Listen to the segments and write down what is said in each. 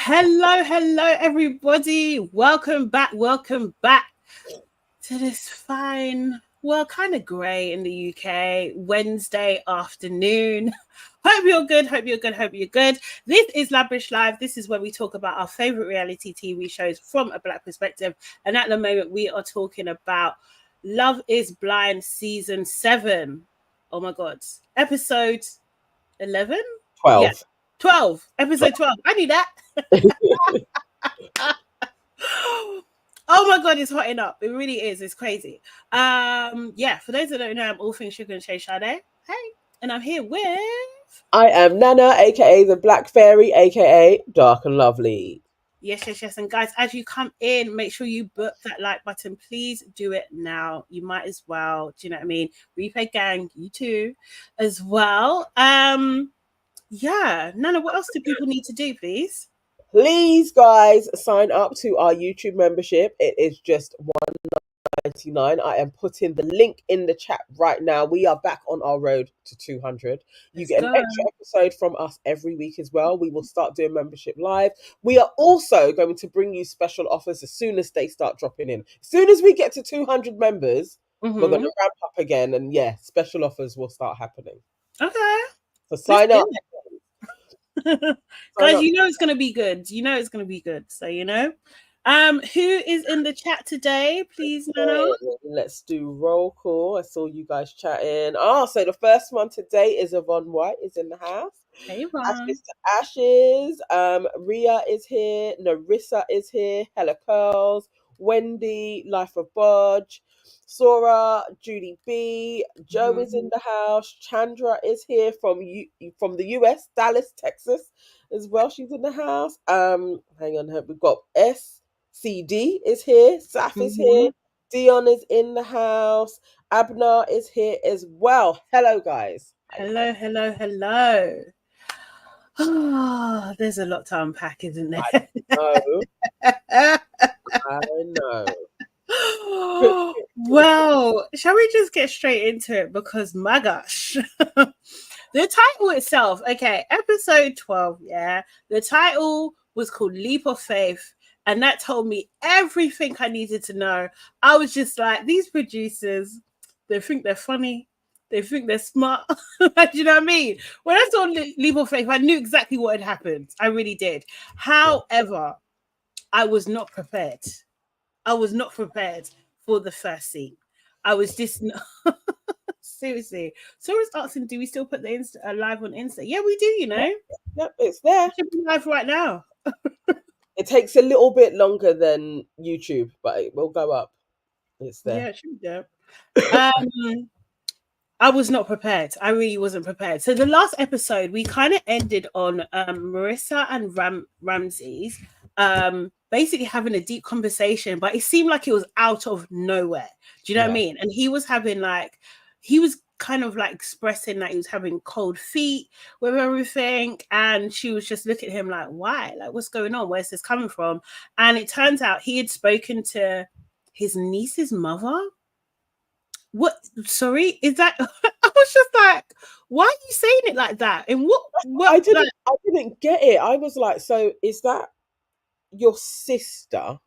Hello, everybody. Welcome back to this fine, kind of grey in the UK Wednesday afternoon. Hope you're good. This is LABRISH Live. This is where we talk about our favourite reality TV shows from a Black perspective. And at the moment, we are talking about Love is Blind Season 7. Oh my God. Episode 11? 12. Yeah. 12. Episode 12. I knew that. Oh my God, it's hotting up. It really is. It's crazy. For those that don't know, I'm all things sugar and Sade. Hey, and I'm here with... I am Nana, aka the Black Fairy, aka Dark and Lovely. Yes. And guys, as you come in, make sure you book that like button. Please do it now. You might as well. Do you know what I mean? Replay gang, you too, as well. Nana, what else do people need to do, please? Please, guys, sign up to our YouTube membership. It is just $1.99. I am putting the link in the chat right now. We are back on our road to 200. You get an extra episode from us every week as well. We will start doing membership live. We are also going to bring you special offers as soon as they start dropping in. As soon as we get to 200 members, we're going to ramp up again. And special offers will start happening. Okay. So sign up. Guys, you know it's going to be good. So, who is in the chat today, please, Nana? Let's do roll call. I saw you guys chatting. So the first one today is Yvonne White is in the house. Hey, Yvonne. Ashes. Ria is here. Narissa is here. Hella Curls. Wendy, Life of Bodge. Sora, Judy B, Joe is in the house. Chandra is here from the US, Dallas, Texas, as well. She's in the house. Hang on, we've got SCD is here. Saf is here. Dion is in the house. Abner is here as well. Hello, guys. Hello. Oh, there's a lot to unpack, isn't there? I know. Well, shall we just get straight into it? Because my gosh, the title itself, episode 12, the title was called Leap of Faith, and that told me everything I needed to know. I was just like, these producers, they think they're funny, they think they're smart. Do you know what I mean? When I saw Leap of Faith, I knew exactly what had happened. I really did. However, I was not prepared. For the first scene. I was just seriously. Sora's asking, do we still put the live on Insta? Yeah, we do, Yep, it's there. It should be live right now. It takes a little bit longer than YouTube, but it will go up. It's there. Yeah, it should be there. I was not prepared. I really wasn't prepared. So the last episode, we kind of ended on Marissa and Ramsey's basically having a deep conversation, but it seemed like it was out of nowhere. Do you know what I mean? And he was having he was kind of like expressing that he was having cold feet with everything, and she was just looking at him like, why? Like, what's going on? Where's this coming from? And it turns out he had spoken to his niece's mother. What? Sorry, is that? I was just like, why are you saying it like that? And what I didn't get it. I was like, so is that your sister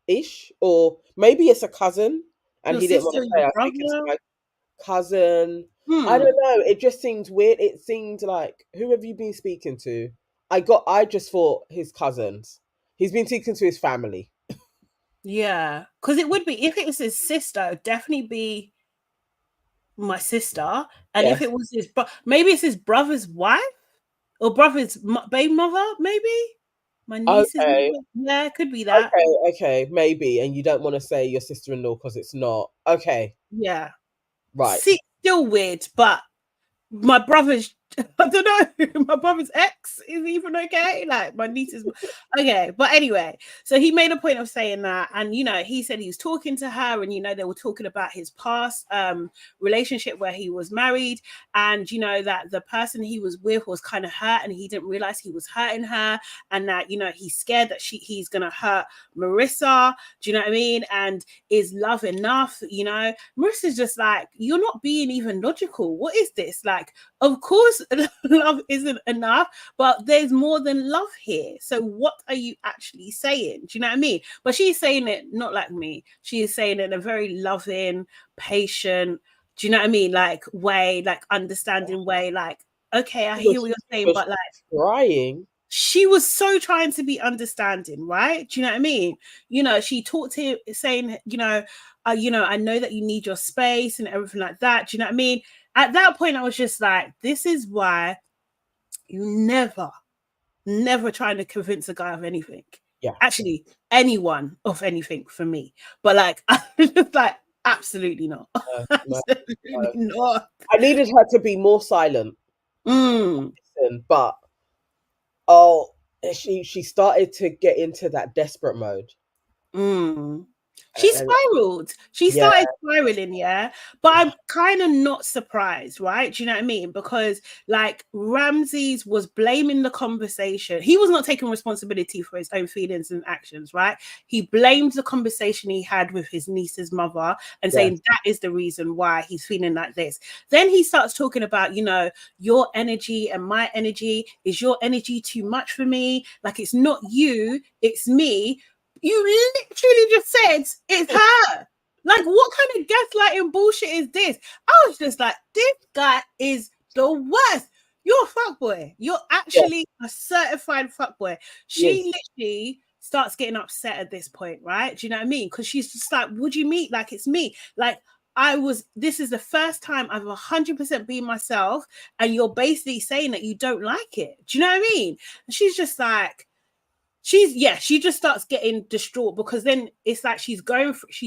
ish, or maybe it's a cousin? And he didn't want to say, I think it's my cousin. I don't know. It just seemed weird. It seemed like, who have you been speaking to? I just thought his cousins. He's been speaking to his family. Yeah, because it would be, if it was his sister, it would definitely be my sister. And if it was maybe it's his brother's wife or brother's baby mother, maybe. My niece is, yeah, could be that. Okay, maybe. And you don't want to say your sister-in-law because it's not. Okay. Yeah. Right. See, still weird, but my brother's, I don't know, my brother's ex is even okay. Like, my niece is okay. But anyway, so he made a point of saying that. And, he said he was talking to her and, they were talking about his past relationship where he was married. And, that the person he was with was kind of hurt and he didn't realize he was hurting her. And that, he's scared that he's going to hurt Marissa. Do you know what I mean? And is love enough? Marissa's just like, you're not being even logical. What is this? Like, of course, love isn't enough, but there's more than love here. So what are you actually saying? Do you know what I mean? But she's saying it not like me. She is saying it in a very loving, patient, do you know what I mean? Like way, like understanding way, like, okay, I hear what you're saying, but like crying. She was so trying to be understanding, right? Do you know what I mean? You know, she talked to him saying, you know, I know that you need your space and everything like that. Do you know what I mean? At that point, I was just like, this is why you never trying to convince a guy of anything. Yeah. Actually, anyone of anything for me. But like, I was just like, absolutely not. Absolutely not. I needed her to be more silent. But she started to get into that desperate mode. She spiraled. She started spiraling, yeah. But I'm kind of not surprised, right? Do you know what I mean? Because like Ramsey's was blaming the conversation. He was not taking responsibility for his own feelings and actions, right? He blamed the conversation he had with his niece's mother and saying that is the reason why he's feeling like this. Then he starts talking about, you know, your energy and my energy. Is your energy too much for me? Like, it's not you, it's me. You literally just said it's her. Like, what kind of gaslighting bullshit is this? I was just like, this guy is the worst. You're a fuckboy. You're actually a certified fuckboy. She literally starts getting upset at this point, right? Do you know what I mean? Because she's just like, would you meet? Like, it's me. Like, this is the first time I've 100% been myself, and you're basically saying that you don't like it. Do you know what I mean? And she's just like, she just starts getting distraught, because then it's like she's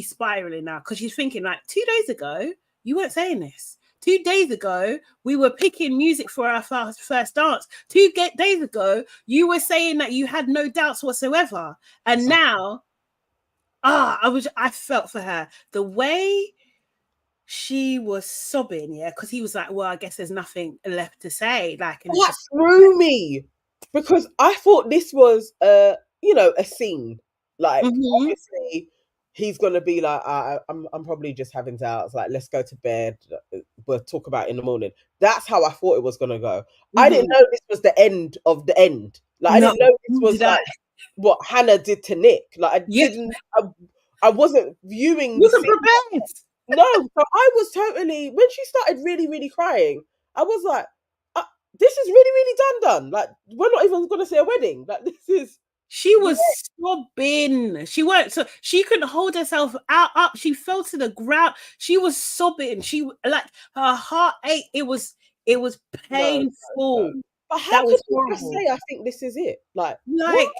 spiraling now, because she's thinking like, 2 days ago you weren't saying this. 2 days ago we were picking music for our first dance. 2 days ago you were saying that you had no doubts whatsoever, and now I felt for her the way she was sobbing, because he was like, well, I guess there's nothing left to say. Like, and that threw me, because I thought this was a scene. Like, obviously he's gonna be like, I'm probably just having doubts, like, let's go to bed, we'll talk about it in the morning. That's how I thought it was gonna go. I didn't know this was the end of the end. Like, I didn't know this was like what Hannah did to Nick. Like, I wasn't viewing prepared. No, so I was totally, when she started really, really crying, I was like, this is really, really done. Like, we're not even going to say a wedding. Like, this is. She was sobbing. She weren't, so she couldn't hold herself up. She fell to the ground. She was sobbing. She, like, her heart ate. It was painful. No. But how could you just say, I think this is it? Like what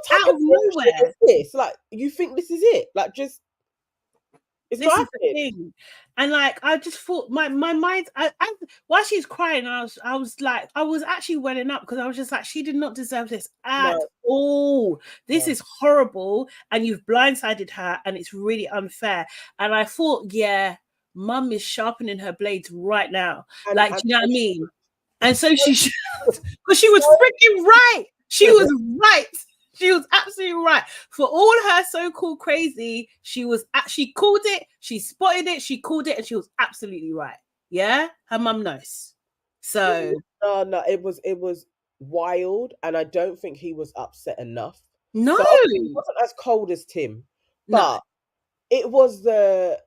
type out of nowhere is this? Like, you think this is it? Like, just. It's this is the thing. And like, I just thought my mind, while she's crying, I was actually welling up, because I was just like, she did not deserve this at all. This is horrible, and you've blindsided her, and it's really unfair. And I thought, mum is sharpening her blades right now. Like, do you know what I mean? And so she should, because she was freaking right. She was right. She was absolutely right. For all her so-called crazy, she called it, she spotted it, she called it, and she was absolutely right. Yeah? Her mum knows. So no, it was wild, and I don't think he was upset enough. No. So he wasn't as cold as Tim, but it was the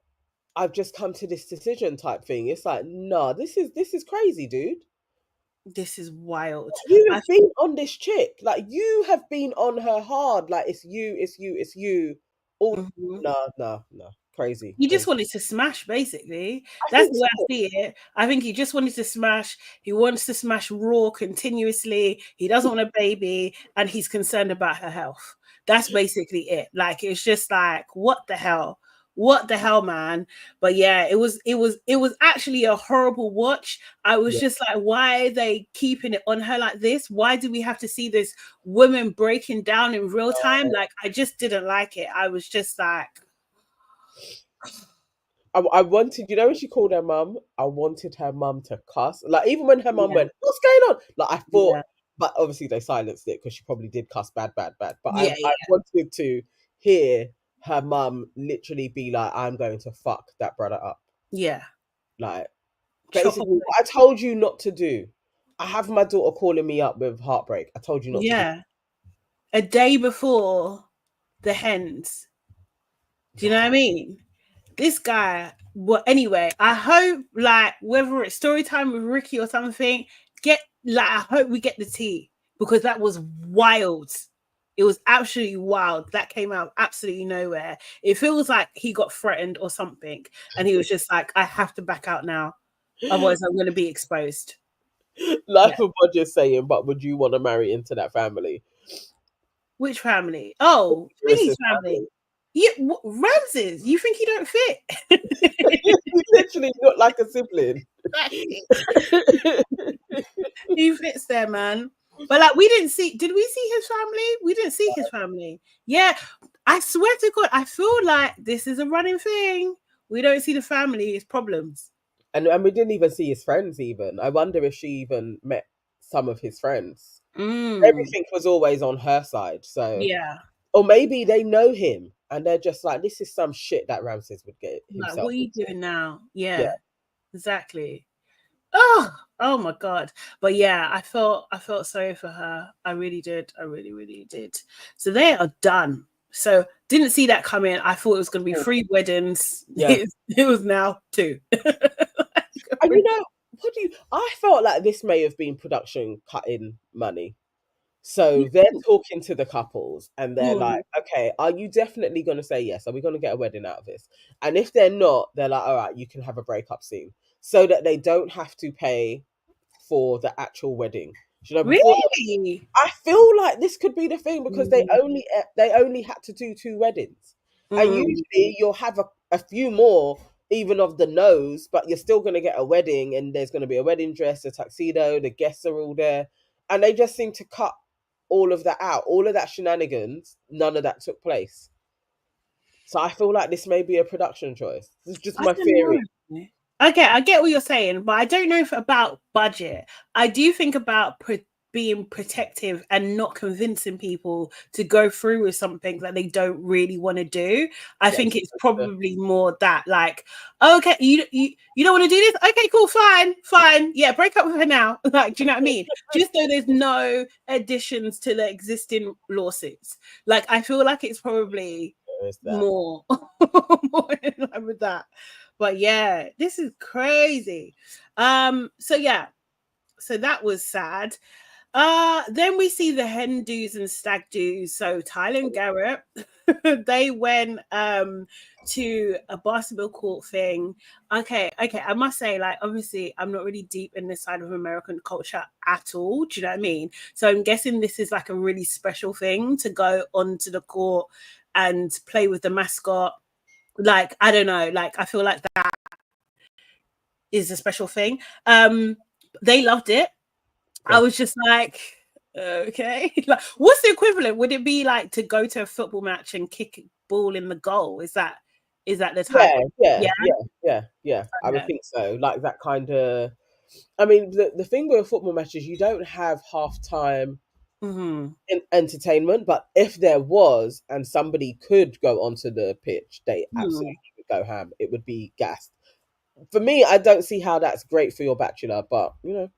I've just come to this decision type thing. It's like, no, this is crazy, dude. This is wild. You have been on this chick. Like, you have been on her hard. Like, it's you. All no. Crazy. He just wanted to smash, basically. That's the way I see it. I think he just wanted to smash. He wants to smash raw continuously. He doesn't want a baby, and he's concerned about her health. That's basically it. Like, it's just like, what the hell? What the hell, man? But yeah, it was actually a horrible watch. I was just like, why are they keeping it on her like this? Why do we have to see this woman breaking down in real time? Like, I just didn't like it. I was just like, I wanted, when she called her mum, I wanted her mum to cuss. Like, even when her mum went, what's going on? Like, I thought, but obviously they silenced it, because she probably did cuss bad. But I wanted to hear her mum literally be like, I'm going to fuck that brother up. Yeah. Like, basically, what I told you not to do. I have my daughter calling me up with heartbreak. I told you not to do. Yeah. A day before the hens. Do you know what I mean? This guy, well, anyway, I hope, like, whether it's story time with Ricky or something, I hope we get the tea, because that was wild. It was absolutely wild. That came out absolutely nowhere. It feels like he got threatened or something, and he was just like, I have to back out now, otherwise I'm going to be exposed. Life Yeah. of Bodge is saying, but would you want to marry into that family? Which family? Oh, Thingy's family. Yeah, Ramses. You think he don't fit? He's literally not like a sibling. He fits there, man. But like, we didn't see. Did we see his family? We didn't see his family. Yeah, I swear to God, I feel like this is a running thing. We don't see the family. It's problems. And we didn't even see his friends. Even I wonder if she even met some of his friends. Everything was always on her side. So Yeah. Or maybe they know him and they're just like, this is some shit that Ramses would get himself. Like, what are you doing now? Yeah, yeah. Exactly. Oh my God. But yeah, I felt sorry for her. I really did. I really, really did. So they are done. So didn't see that coming. I thought it was going to be 3 weddings. Yeah. It was now 2. And you know, I felt like this may have been production cutting money. So they're talking to the couples and they're like, okay, are you definitely going to say yes? Are we going to get a wedding out of this? And if they're not, they're like, all right, you can have a breakup scene, so that they don't have to pay for the actual wedding. You know, really? I feel like this could be the thing, because they only had to do 2 weddings. And usually you'll have a few more, even of the no's, but you're still going to get a wedding, and there's going to be a wedding dress, a tuxedo, the guests are all there. And they just seem to cut all of that out, all of that shenanigans. None of that took place. So I feel like this may be a production choice. This is just my theory. Okay, I get what you're saying, but I don't know about budget. I do think about being protective and not convincing people to go through with something that they don't really want to do. I think it's probably more that, like, okay, you don't want to do this? Okay, cool, fine. Yeah, break up with her now. Like, do you know what I mean? Just so there's no additions to the existing lawsuits. Like, I feel like it's probably more in line with that. But yeah, this is crazy. So yeah, so that was sad. Then we see the hen do's and stag do's. So Tyler and Garrett, they went to a basketball court thing. Okay. I must say, like, obviously I'm not really deep in this side of American culture at all. Do you know what I mean? So I'm guessing this is like a really special thing to go onto the court and play with the mascot. Like, I don't know, like, I feel like that is a special thing. They loved it. I was just like, okay. Like, what's the equivalent? Would it be like to go to a football match and kick a ball in the goal? Is that the type? Yeah. Okay. I would think so. Like that kind of, I mean, the thing with football matches, you don't have halftime entertainment, but if there was and somebody could go onto the pitch, they absolutely would go ham. It would be gassed. For me, I don't see how that's great for your Bachelor, but you know,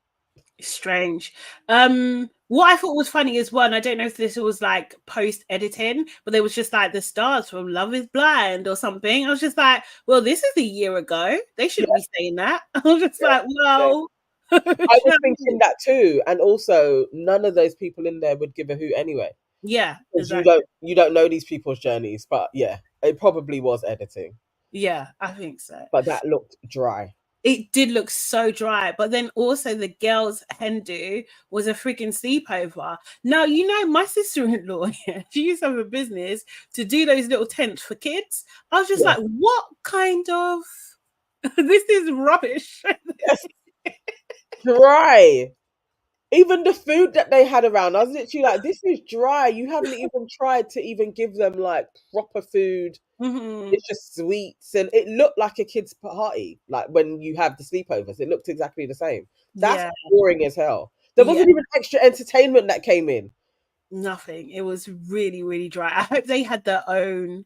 strange. What I thought was funny as well, and I don't know if this was like post editing, but there was just like the stars from Love Is Blind or something. I was just like, well, this is a year ago. They shouldn't be saying that. I was just like, well. I was thinking that too, and also none of those people in there would give a hoot anyway. Yeah, exactly. You don't know these people's journeys, but yeah, it probably was editing. Yeah, I think so. But that looked dry. It did look so dry, but then also the girls' hen do was a freaking sleepover. Now, you know, my sister-in-law, she used to have a business to do those little tents for kids. I was just like, what kind of this is rubbish. Dry. Even the food that they had around, I was literally like, this is dry. You haven't even tried to even give them like proper food. It's just sweets, and it looked like a kid's party. Like when you have the sleepovers, it looked exactly the same. That's boring as hell. There wasn't even extra entertainment that came in. Nothing. It was really, really dry. I hope they had their own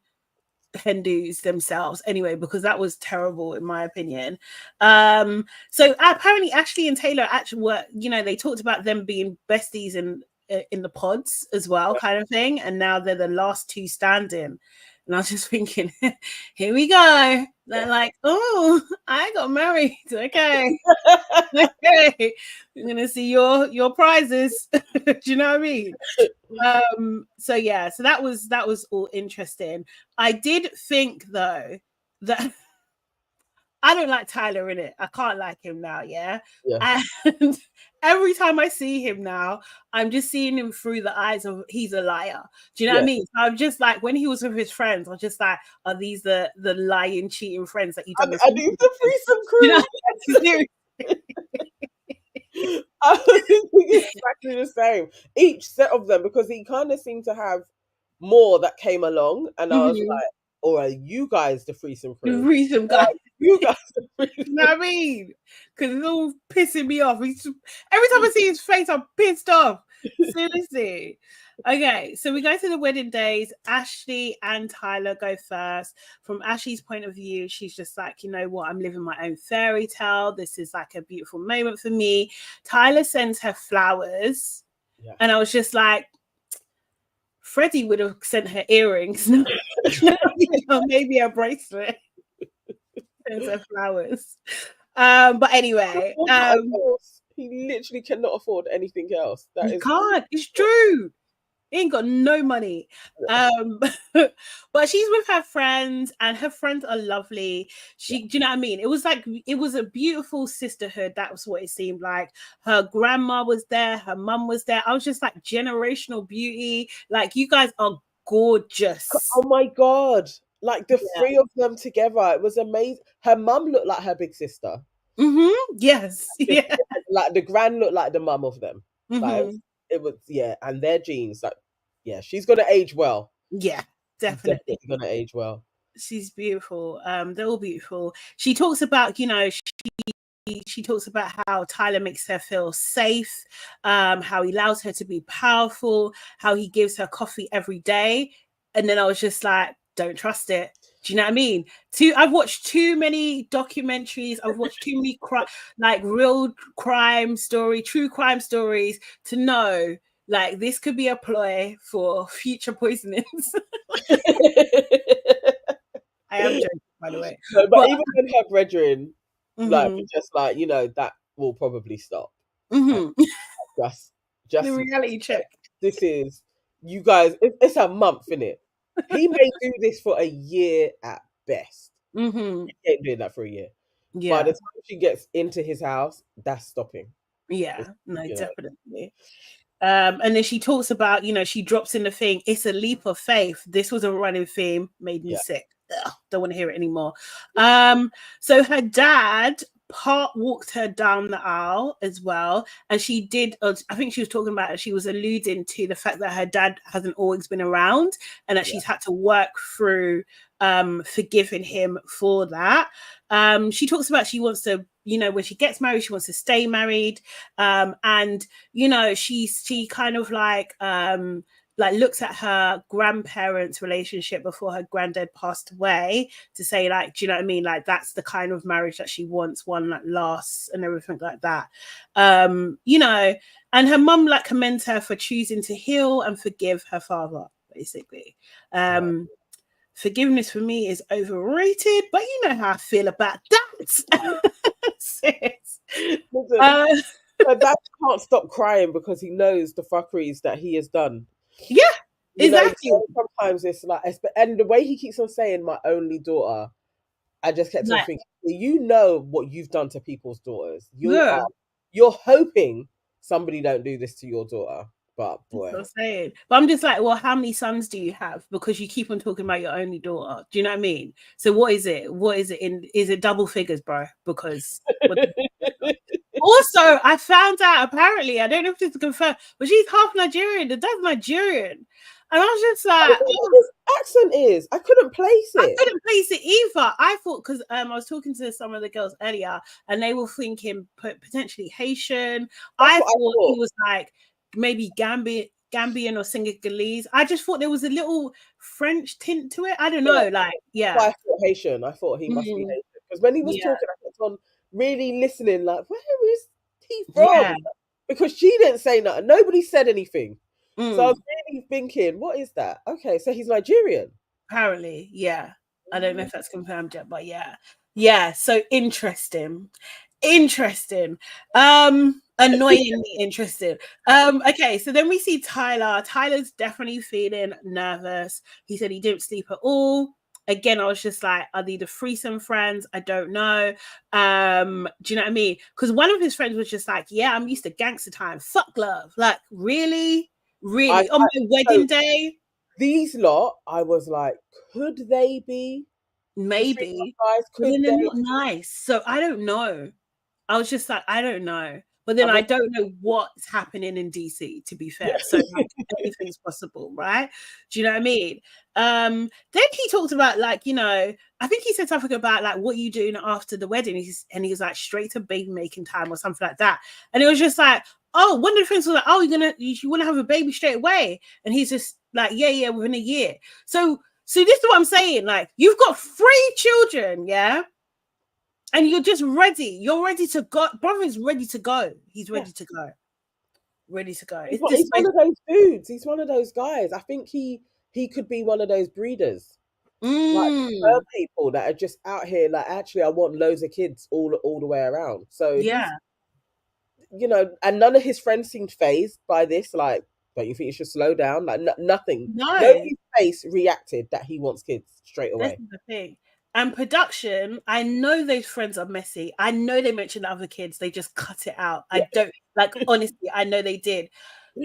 Hindus themselves anyway, because that was terrible in my opinion. So apparently Ashley and Taylor actually were, you know, they talked about them being besties in the pods as well, kind of thing, and now they're the last two standing. And I was just thinking, here we go. They're like, oh, I got married. Okay. Okay. I'm gonna see your prizes. Do you know what I mean? So yeah, so that was all interesting. I did think though that I don't like Tyler in it. I can't like him now, yeah. And every time I see him now, I'm just seeing him through the eyes of he's a liar. Do you know what I mean? So I'm just like, when he was with his friends, I was just like, are these the lying, cheating friends that you done? Are these the threesome crew? You know? I think exactly the same. Each set of them, because he kind of seemed to have more that came along, and I was like, "Or are you guys the threesome crew? The threesome guys, you guys the threesome." You know what I mean? Because it's all pissing me off. Every time I see his face, I'm pissed off. Seriously. Okay, so we go to the wedding days. Ashley and Tyler go first. From Ashley's point of view, she's just like, you know what? I'm living my own fairy tale. This is like a beautiful moment for me. Tyler sends her flowers. Yeah. And I was just like, Freddie would have sent her earrings. Maybe a bracelet. Sends her flowers. But anyway. He literally cannot afford anything else. He can't. It's true. He ain't got no money. But she's with her friends, and her friends are lovely. Do you know what I mean? It was like, it was a beautiful sisterhood. That was what it seemed like. Her grandma was there, her mum was there. I was just like, generational beauty. Like, you guys are gorgeous. Oh my God. Like the three of them together. It was amazing. Her mum looked like her big sister. Yes. Yeah. Like the grand looked like the mum of them. Like, it was, and their genes, like, she's gonna age well. Yeah, definitely gonna age well. She's beautiful. They're all beautiful. She talks about, you know, she talks about how Tyler makes her feel safe, how he allows her to be powerful, how he gives her coffee every day. And then I was just like, don't trust it. Do you know what I mean? I've watched too many documentaries. I've watched too many real crime story, true crime stories to know like this could be a ploy for future poisonings. I am joking, by the way. No, but even when her brethren, like, just like, you know, that will probably stop. Just the reality check. This is, you guys, it's a month, innit? He may do this for a year at best. He ain't doing that for a year. By the time she gets into his house, that's stopping. Yeah, definitely. And then she talks about, you know, she drops in the thing, it's a leap of faith. This was a running theme, made me sick. Ugh, don't want to hear it anymore. So her dad walked her down the aisle as well, and she did, I think she was talking about it, she was alluding to the fact that her dad hasn't always been around, and that she's had to work through forgiving him for that. She talks about she wants to, you know, when she gets married, she wants to stay married, and you know, she kind of like looks at her grandparents' relationship before her granddad passed away to say, like, do you know what I mean? Like, that's the kind of marriage that she wants, one that lasts and everything like that. You know, and her mum like commends her for choosing to heal and forgive her father, basically. Forgiveness for me is overrated, but you know how I feel about that. Her dad can't stop crying because he knows the fuckeries that he has done. Yeah, exactly. Know, sometimes it's like, and the way he keeps on saying my only daughter, I just kept on thinking, you know what you've done to people's daughters. You're hoping somebody don't do this to your daughter. But boy, that's what I'm saying. But I'm just like, well, how many sons do you have? Because you keep on talking about your only daughter. Do you know what I mean? So what is it? Is it double figures, bro? Because also, I found out, apparently, I don't know if this is confirmed, but she's half Nigerian. The dad's Nigerian. And I was just like, his accent is. I couldn't place it. I couldn't place it either. I thought, because I was talking to some of the girls earlier, and they were thinking potentially Haitian. I thought he was like maybe Gambian, Gambian or Senegalese. I just thought there was a little French tint to it. I don't know, like, yeah. I thought Haitian. I thought he must be Haitian because when he was talking, I kept on really listening. Like, where is he from? Yeah. Because she didn't say nothing. Nobody said anything. So I was Mm. really thinking, what is that? Okay, so he's Nigerian. Apparently, yeah. I don't know if that's confirmed yet, but yeah. Yeah, so interesting. Annoyingly interesting. Okay, so then we see Tyler. Tyler's definitely feeling nervous. He said he didn't sleep at all. Again, I was just like, are they the threesome friends? I don't know. Do you know what I mean? Because one of his friends was just like, yeah, I'm used to gangster time. Fuck love. Like, really? Really? On my wedding day? These lot, I was like, could they be? Maybe. Guys, But then they're they? not nice. So I don't know. I was just like, I don't know. But then I don't know what's happening in DC, to be fair. So like, anything's possible, right? Do you know what I mean? Then he talked about, like, you know, I think he said something about like what you doing after the wedding. And he was like, straight to baby making time or something like that. And it was just like, oh, one of the friends was like, oh, you want to have a baby straight away? And he's just like, yeah, within a year. So this is what I'm saying. Like, you've got 3 children, yeah? And you're just ready. You're ready to go. Brother's ready to go. He's ready to go. Ready to go. He's one of those dudes. He's one of those guys. I think he could be one of those breeders. Like people that are just out here, like, actually, I want loads of kids all the way around. So yeah, you know, and none of his friends seemed phased by this. Like, don't you think you should slow down? Like, nothing. no. Nobody's face reacted that he wants kids straight away. This is the thing. And production, I know those friends are messy. I know they mentioned other kids. They just cut it out. I don't, like, honestly, I know they did.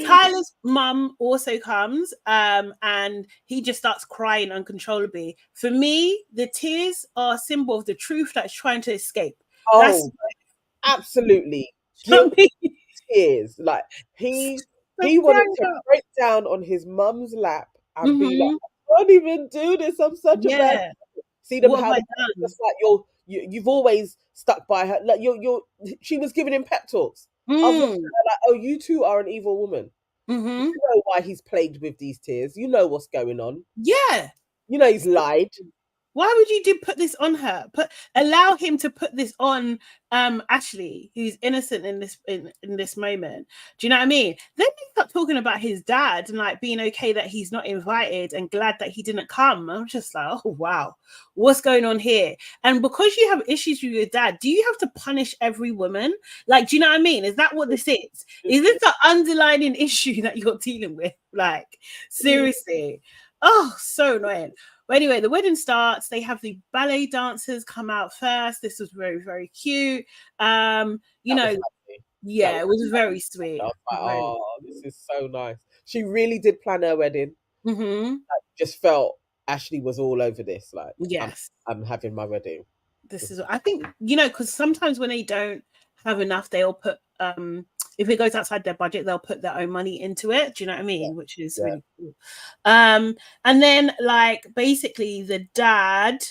Tyler's mum also comes and he just starts crying uncontrollably. For me, the tears are a symbol of the truth that's trying to escape. Oh, absolutely. Tears. Like, he wanted to break down on his mum's lap and be like, I can't even do this. I'm such a bad. See them how just like you've always stuck by her. Like she was giving him pep talks. I was looking at her like, oh, you two are an evil woman. You know why he's plagued with these tears. You know what's going on. Yeah. You know he's lied. Why would you put this on her? Allow him to put this on Ashley, who's innocent in this moment. Do you know what I mean? Then they start talking about his dad and like being okay that he's not invited and glad that he didn't come. I'm just like, oh wow, what's going on here? And because you have issues with your dad, do you have to punish every woman? Like, do you know what I mean? Is that what this is? Is this the underlying issue that you're dealing with? Like, seriously. Oh, so annoying. But anyway, the wedding starts. They have the ballet dancers come out first. This was very, very cute. You know, yeah, it was very sweet. I was like, oh, this is so nice. She really did plan her wedding. I just felt Ashley was all over this. Like, yes, I'm having my wedding. This is, I think, you know, because sometimes when they don't have enough, they'll put if it goes outside their budget, they'll put their own money into it. Do you know what I mean? Which is really cool. And then, like, basically the dad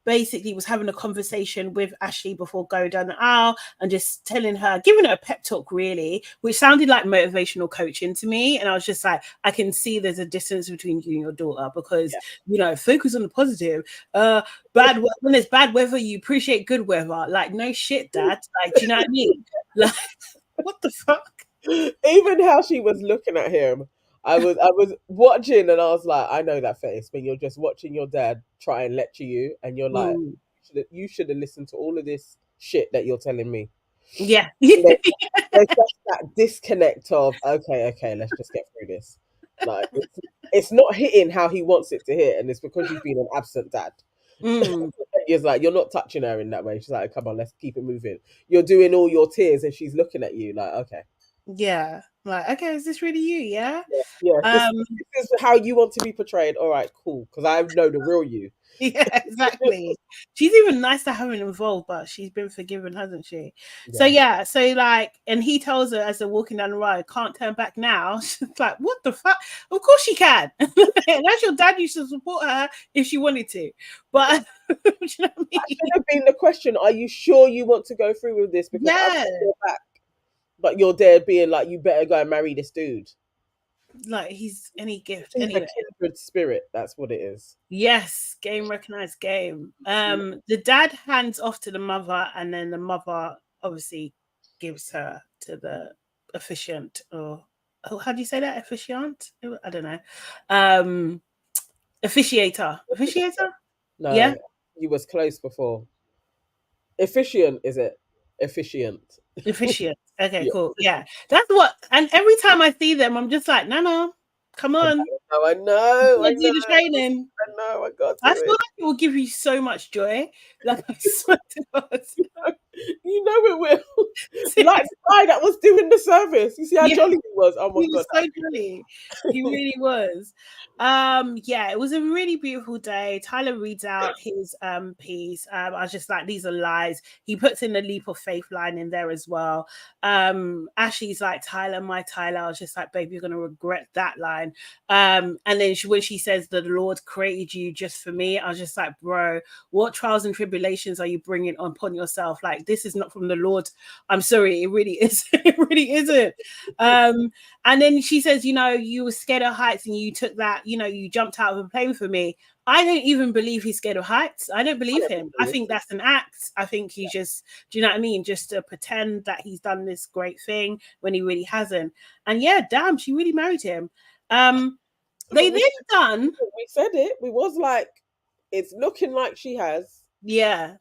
basically was having a conversation with Ashley before going down the aisle and just telling her, giving her a pep talk, really, which sounded like motivational coaching to me. And I was just like, I can see there's a distance between you and your daughter because, you know, focus on the positive. When it's bad weather, you appreciate good weather. Like, no shit, dad. Like, do you know what I mean? Like, what the fuck? Even how she was looking at him, I was watching and I was like, I know that face when you're just watching your dad try and lecture you and you're like, you should have listened to all of this shit that you're telling me. Yeah. There's just that disconnect of, okay, let's just get through this. Like, it's not hitting how he wants it to hit, and it's because you've been an absent dad. He's like, you're not touching her in that way. She's like, come on, let's keep it moving. You're doing all your tears and she's looking at you like, okay. Yeah. Like, okay, is this really you? Yeah. This is how you want to be portrayed. All right, cool. Because I know the real you. Yeah, exactly. She's even nice to have him involved, but she's been forgiven, hasn't she? So like, and he tells her as they're walking down the road, can't turn back now. She's like, what the fuck? Of course she can. That's your dad. You should support her if she wanted to. But you know what I mean? That should have been the question. Are you sure you want to go through with this? Because I'm back. But you're there being like, you better go and marry this dude. like he's any gift. He's Anyway, a kindred spirit. That's what it is. yes, game recognized game. The dad hands off to the mother, and then the mother obviously gives her to the officiant, or how do you say that? Officiant? I don't know. Officiator. No, Yeah, you was close before. Efficient, is it? Efficient. officiant. Okay, Yeah. cool. Yeah, that's what. And every time I see them, I'm just like, Nana, come on, I know. do the training. I got I to feel it. like it will give you so much joy. Like I swear to God. You know it will. Like the guy that was doing the service. You see how jolly he was. Oh my He God. was so jolly. He really was. Yeah, it was a really beautiful day. Tyler reads out his piece. I was just like, these are lies. He puts in the leap of faith line in there as well. Ashley's like, Tyler, my Tyler. I was just like, babe, you're gonna regret that line. And then when she says the Lord created you just for me, I was just like, bro, what trials and tribulations are you bringing upon yourself? Like, this is not from the Lord. I'm sorry, it really is. It really isn't. And then she says, you were scared of heights and you took that, you jumped out of a plane for me. I don't even believe he's scared of heights. I don't believe him. I think that's an act. I think he just, do you know what I mean? Just to pretend that he's done this great thing when he really hasn't. And yeah, damn, she really married him. They then done. We said it. We was like, it's looking like she has. Yeah.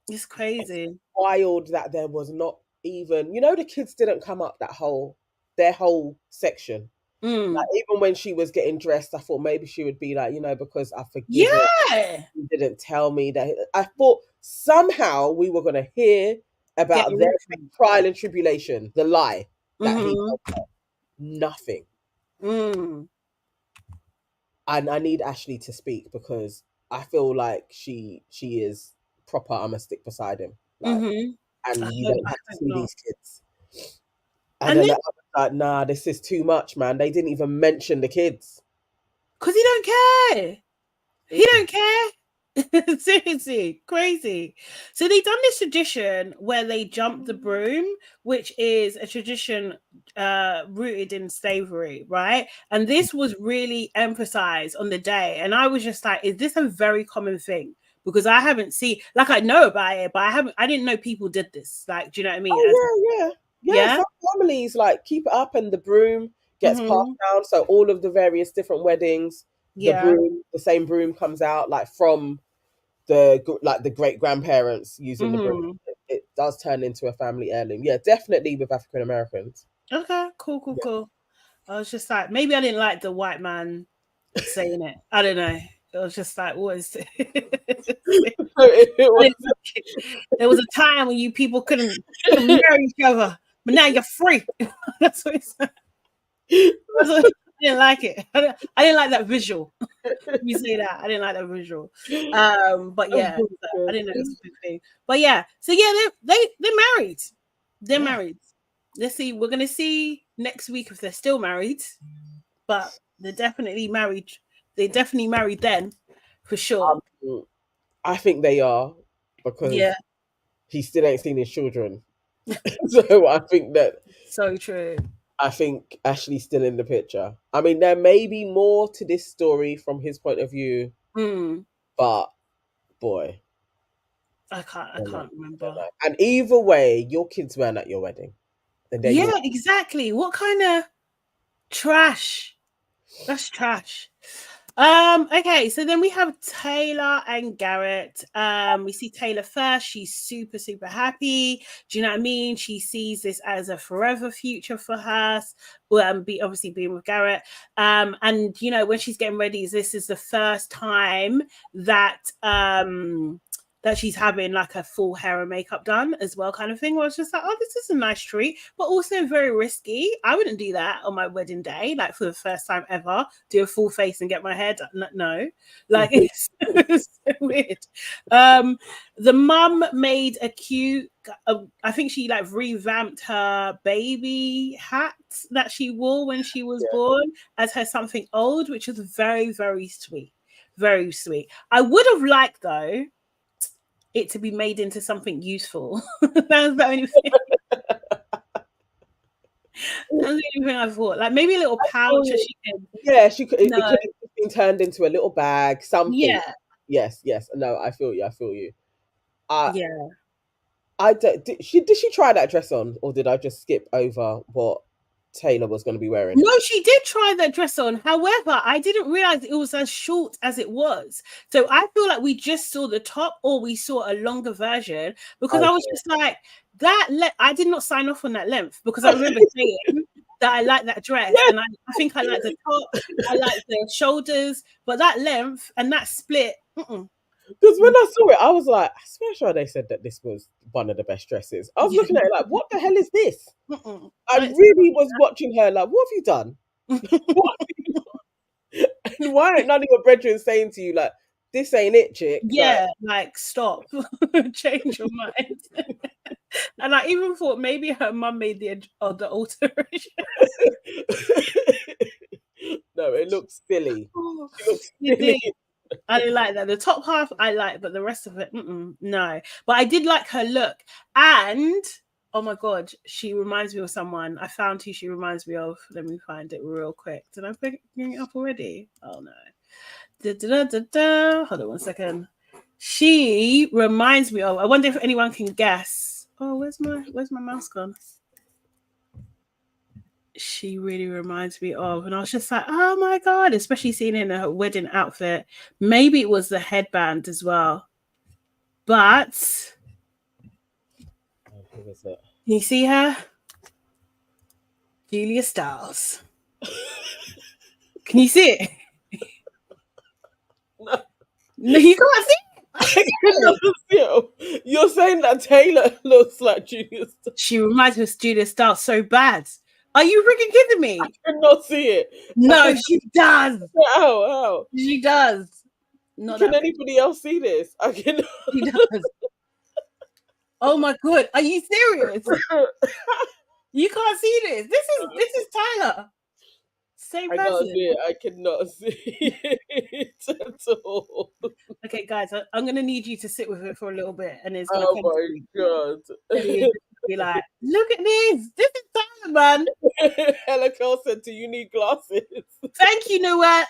It's crazy. It's wild that there was not even, the kids didn't come up their whole section. Like, even when she was getting dressed, I thought maybe she would be like, because I forgive it. You didn't tell me that. I thought somehow we were going to hear about their trial and tribulation, the lie that he told her. Nothing. And I need Ashley to speak because I feel like she is proper. I'm a stick beside him. Like, and you don't have to see these kids. And then I was like, nah, this is too much, man. They didn't even mention the kids. Because he don't care. He don't care. Seriously, crazy. So they done this tradition where they jump the broom, which is a tradition rooted in slavery, right? And this was really emphasized on the day. And I was just like, is this a very common thing? Because I haven't seen, like, I know about it, but I didn't know people did this. Like, do you know what I mean? Oh, yeah. Some families like keep it up, and the broom gets passed down. So all of the various different weddings, the same broom comes out, like from the great grandparents using the broom. It does turn into a family heirloom. Yeah, definitely with African Americans. Okay, cool. I was just like, maybe I didn't like the white man saying it. I don't know. It was just like, what is it? There was a time when you people couldn't marry each other, but now you're free. That's what it said. I didn't like it. I didn't like that visual. You say that. I didn't like that visual. But yeah, I didn't know it was a big thing. But yeah, so yeah, they're married. They're married. Let's see. We're gonna see next week if they're still married. But they're definitely married. They definitely married then, for sure. I think they are, because he still ain't seen his children. So I think that. So true. I think Ashley's still in the picture. I mean, there may be more to this story from his point of view, but boy, I can't remember. And either way, your kids weren't at your wedding. Yeah, exactly. What kind of trash? That's trash. Okay, so then we have Taylor and Garrett. We see Taylor first. She's super, super happy. Do you know what I mean? She sees this as a forever future for her. Obviously being with Garrett. And when she's getting ready, this is the first time that that she's having like a full hair and makeup done as well, kind of thing. Where I was just like, oh, this is a nice treat, but also very risky. I wouldn't do that on my wedding day, like for the first time ever, do a full face and get my hair done. No, like it's so weird. The mum made a cute, I think she like revamped her baby hat that she wore when she was born as her something old, which was very, very sweet. Very sweet. I would have liked, though, it to be made into something useful. That was the only thing. That's the only thing I thought. Like maybe a little pouch that she can. Yeah, she could. It No. could have been turned into a little bag, something. Yeah. Yes. No, I feel you. I feel you. Yeah. I don't. Did she try that dress on, or did I just skip over what Taylor was going to be wearing? No, she did try that dress on. However, I didn't realize it was as short as it was. So I feel like we just saw the top, or we saw a longer version, because I was just like I did not sign off on that length, because I remember saying that I like that dress, and I think I like the top, I like the shoulders, but that length and that split. Because when I saw it, I was like, I swear they said that this was one of the best dresses. I was looking at it like, what the hell is this? I really was watching her like, what have you done? And why aren't none of your brethren saying to you like, this ain't it, chick? Yeah, like stop, change your mind. And I even thought maybe her mum made the alteration. No, it looks silly. It looks silly. I didn't like that. The top half I like, but the rest of it, no. But I did like her look. And oh my god, she reminds me of someone. I found who she reminds me of. Let me find it real quick. Did I bring it up already? Oh no. Hold on one second. She reminds me of. I wonder if anyone can guess. Oh, where's my mouse gone? She really reminds me of, and I was just like, oh my god, especially seeing her in her wedding outfit. Maybe it was the headband as well. But who was it? Can you see her? Julia Stiles. Can you see it? No, you can't see it. You're saying that Taylor looks like Julia Stiles. She reminds me of Julia Stiles so bad. Are you freaking kidding me? I cannot see it. No, she does. How? She does. Not can anybody else see this? I cannot. She does. Oh my god, are you serious? You can't see this. This is Tyler. Same person. I can't see it. I cannot see it at all. Okay, guys, I'm gonna need you to sit with it for a little bit, and it's oh my god. Be like, look at this. This is Tyler, man. Ella Cole said, "Do you need glasses?" Thank you, Noelle.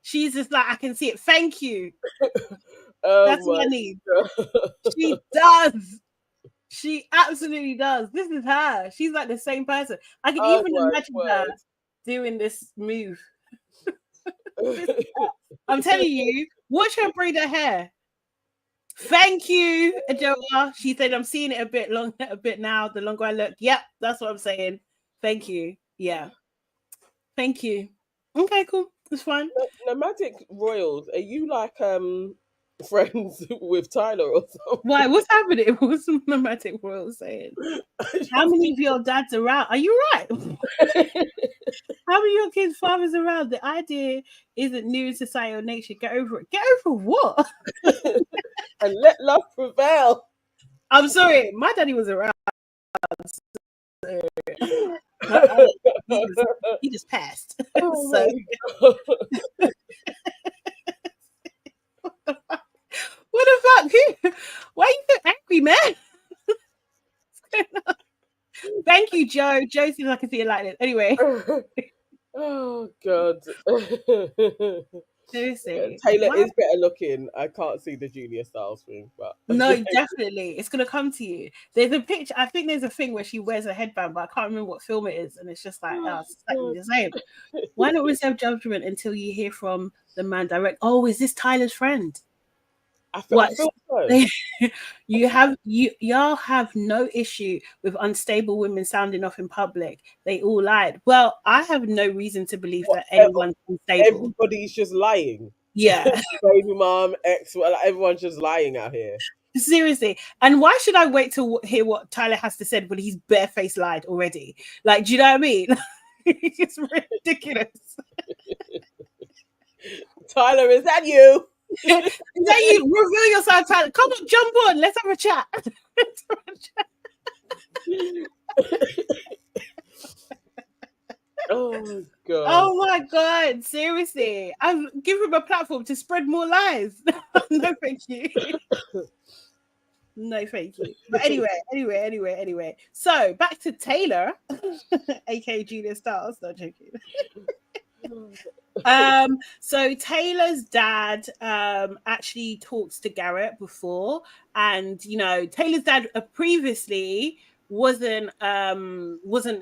She's just like, I can see it. Thank you. That's what I need. She does. She absolutely does. This is her. She's like the same person. I can even imagine her doing this move. I'm telling you, watch her braid her hair. Thank you, Adjoa. She said, I'm seeing it a bit now. The longer I look. Yep, that's what I'm saying. Thank you. Yeah. Thank you. Okay, cool. It's fine. Nomadic Royals, are you like friends with Tyler or something? Why? What's happening? What's Nomadic Royals saying? How many of your dads are around? Are you right? How many of your kids' fathers are around? The idea isn't new in society or nature. Get over it. Get over what? And let love prevail. I'm sorry, my daddy was around. He just passed. Oh so. What the fuck? Why are you so angry, man? Thank you, Joe. Joe seems like I can see it like this. Anyway. Oh god. Seriously. Taylor is better looking. I can't see the Julia Stiles thing, but no, definitely. It's gonna come to you. There's a picture, I think there's a thing where she wears a headband, but I can't remember what film it is, and it's just like, it's exactly the same. Why not reserve judgment until you hear from the man direct? Oh, is this Tyler's friend? I feel so. Y'all have no issue with unstable women sounding off in public. They all lied. Well, I have no reason to believe that anyone's unstable. Everybody's just lying. Yeah. Baby mom, ex, everyone's just lying out here. Seriously. And why should I wait to hear what Tyler has to say when he's barefaced lied already? Like, do you know what I mean? It's ridiculous. Tyler, is that you? Is that you? Reveal yourself, Tyler. Come on, jump on. Let's have a chat. Oh god. Oh my god. Seriously. I've given him a platform to spread more lies. No, thank you. No, thank you. But anyway. So back to Taylor, aka Julia Stiles. Not joking. So Taylor's dad actually talks to Garrett before, and Taylor's dad previously wasn't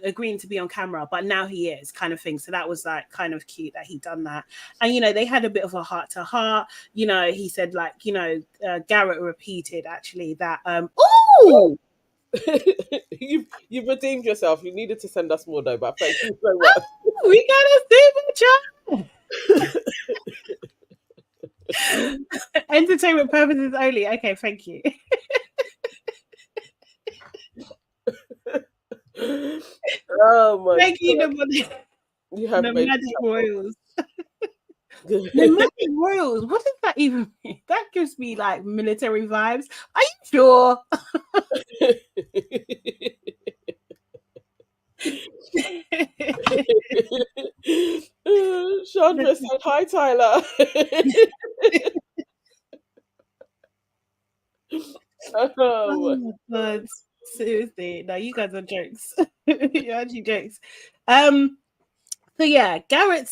agreeing to be on camera, but now he is, kind of thing. So that was like kind of cute that he done that. And they had a bit of a heart to heart. He said like Garrett repeated actually that oh You've redeemed yourself. You needed to send us more though, but thank you so much. we got a super chat. Entertainment purposes only. Okay, thank you. Oh my Thank you, God. You have the made Magic Royals. The Magic Royals. What does that even mean? That gives me like military vibes. Are you sure? Chandra said hi, Tyler. Oh my God. Seriously. No, you guys are jokes. You're actually jokes. So yeah, Garrett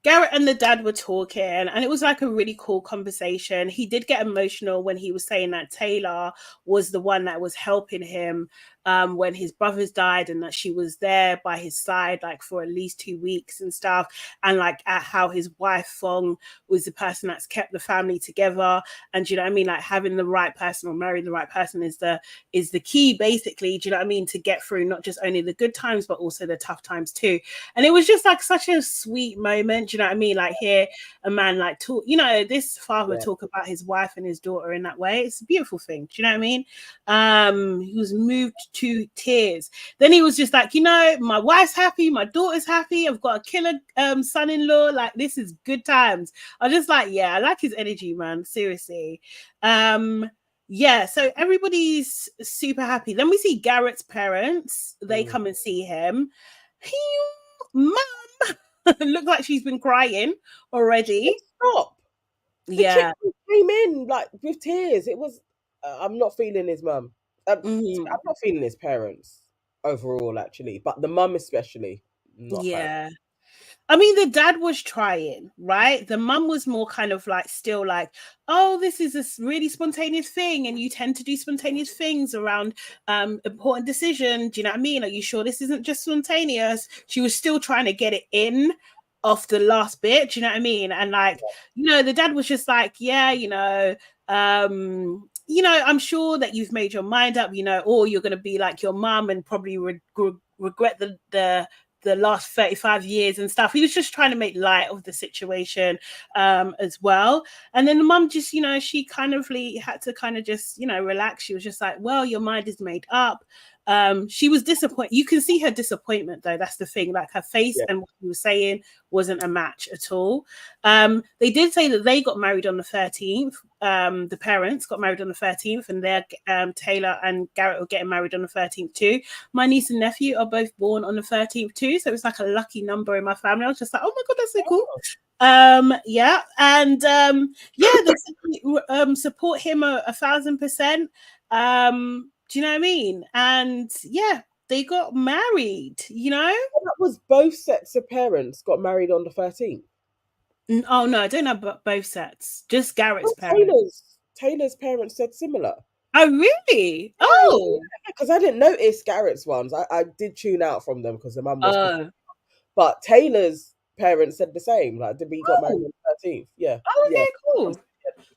and the dad were talking, and it was like a really cool conversation. He did get emotional when he was saying that Taylor was the one that was helping him when his brothers died, and that she was there by his side like for at least 2 weeks and stuff, and like at how his wife Fong was the person that's kept the family together. And do you know what I mean? Like having the right person or marrying the right person is the key, basically. Do you know what I mean? To get through not just only the good times but also the tough times too. And it was just like such a sweet moment. Do you know what I mean? Like hear a man like talk, this father talk about his wife and his daughter in that way. It's a beautiful thing. Do you know what I mean? He was moved to tears. Then he was just like, my wife's happy, my daughter's happy, I've got a killer son-in-law. Like this is good times. I was just like, yeah, I like his energy, man. Seriously. Yeah, so everybody's super happy. Then we see Garrett's parents. They come and see him. Mum looked like she's been crying already. Stop. The Yeah, chick came in like with tears. It was. I'm not feeling his mum. I'm not feeling his parents overall, actually, but the mum especially. Not yeah. I mean, the dad was trying, right? The mum was more kind of like still like, oh, this is a really spontaneous thing, and you tend to do spontaneous things around important decisions. Do you know what I mean? Are you sure this isn't just spontaneous? She was still trying to get it in off the last bit. Do you know what I mean? And like, the dad was just like, yeah, I'm sure that you've made your mind up, or you're going to be like your mum and probably regret the last 35 years and stuff. He was just trying to make light of the situation as well. And then the mum just, she kind of had to kind of just, relax. She was just like, well, your mind is made up. She was disappointed. You can see her disappointment though. That's the thing. Like her face and what she was saying wasn't a match at all. They did say that they got married on the 13th. The parents got married on the 13th, and they're Taylor and Garrett were getting married on the 13th too. My niece and nephew are both born on the 13th too, so it's like a lucky number in my family. I was just like, oh my God, that's so cool. Yeah, and they support him 1,000%. Do you know what I mean? And yeah, they got married, That was both sets of parents got married on the 13th. Oh no, I don't know both sets. Just Garrett's parents. Taylor's parents said similar. Oh really? Oh, because I didn't notice Garrett's ones. I did tune out from them because the mum was. But Taylor's parents said the same. Like, we got married on the 13th. Yeah. Oh, okay, cool.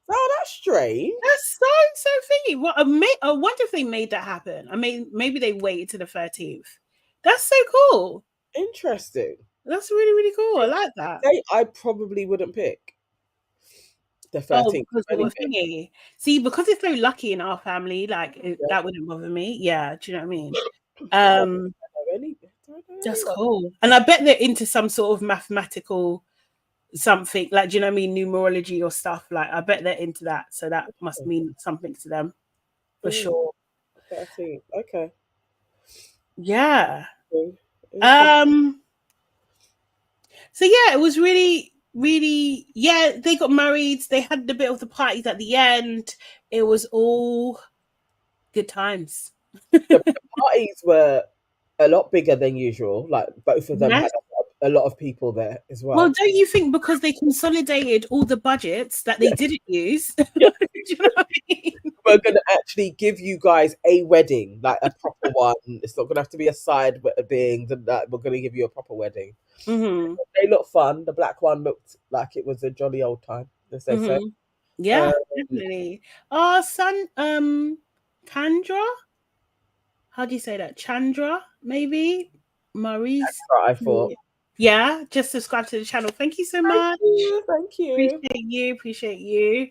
Oh, that's strange. That's so thingy. What? I wonder if they made that happen. I mean, maybe they waited to the 13th. That's so cool. Interesting. That's really, really cool. I like that. I probably wouldn't pick the 13th. Because thingy. See, because it's so lucky in our family, like that wouldn't bother me. Yeah, do you know what I mean? That's cool. And I bet they're into some sort of mathematical something, like, do you know what I mean, numerology or stuff. Like, I bet they're into that, so that must mean something to them for sure. 13th. Okay. Yeah. So yeah, it was really, really, they got married. They had a bit of the parties at the end. It was all Good times. The parties were a lot bigger than usual. Like both of them Yes. had a lot of people there as Well, well. don't you think because they consolidated all the budgets that they Yeah. didn't use? Yeah. Do you know what I mean? We're gonna actually give you guys a wedding, like a proper one. It's not gonna have to be a side thing. That we're gonna give you a proper wedding. Mm-hmm. They look fun. The black one looked like it was a jolly old time, as they say. Mm-hmm. Yeah, Um, definitely. Oh, Chandra? How do you say that? Chandra, maybe? Maurice? I thought. Yeah, just subscribe to the channel. Thank you so much. Thank you. Appreciate you.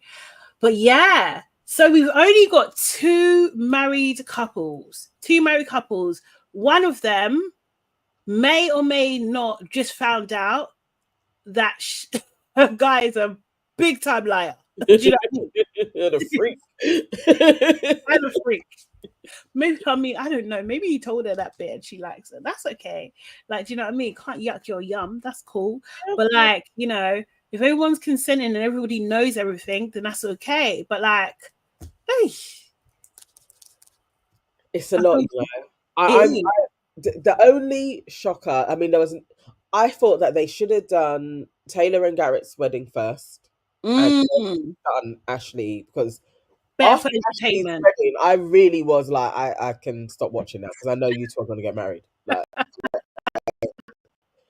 But yeah, so we've only got two married couples. One of them may or may not just found out that her guy is a big time liar. Do you know what I mean? The freak. I'm a freak. Maybe, I mean, I don't know. Maybe he told her that bit and she likes it. That's okay. Like, do you know what I mean? Can't yuck your yum. That's cool. But like, you know, if everyone's consenting and everybody knows everything, then that's okay. But like, hey, it's a lot, you know. The only shocker. I mean, I thought that they should have done Taylor and Garrett's wedding first, and then done Ashley, because better after for Ashley's entertainment. wedding, I really was like, I can stop watching now because I know you two are going to get married. Like,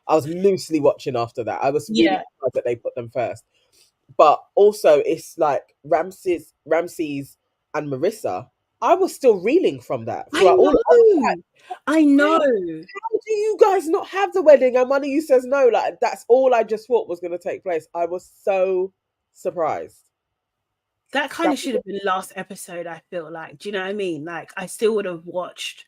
I was loosely watching after that. I was really surprised that they put them first. But also, it's like Ramses and Marissa. I was still reeling from that. I know. How do you guys not have the wedding? And one of you says no. Like, that's all I just thought was going to take place. I was so surprised. That kind of should have been last episode, I feel like. Do you know what I mean? Like, I still would have watched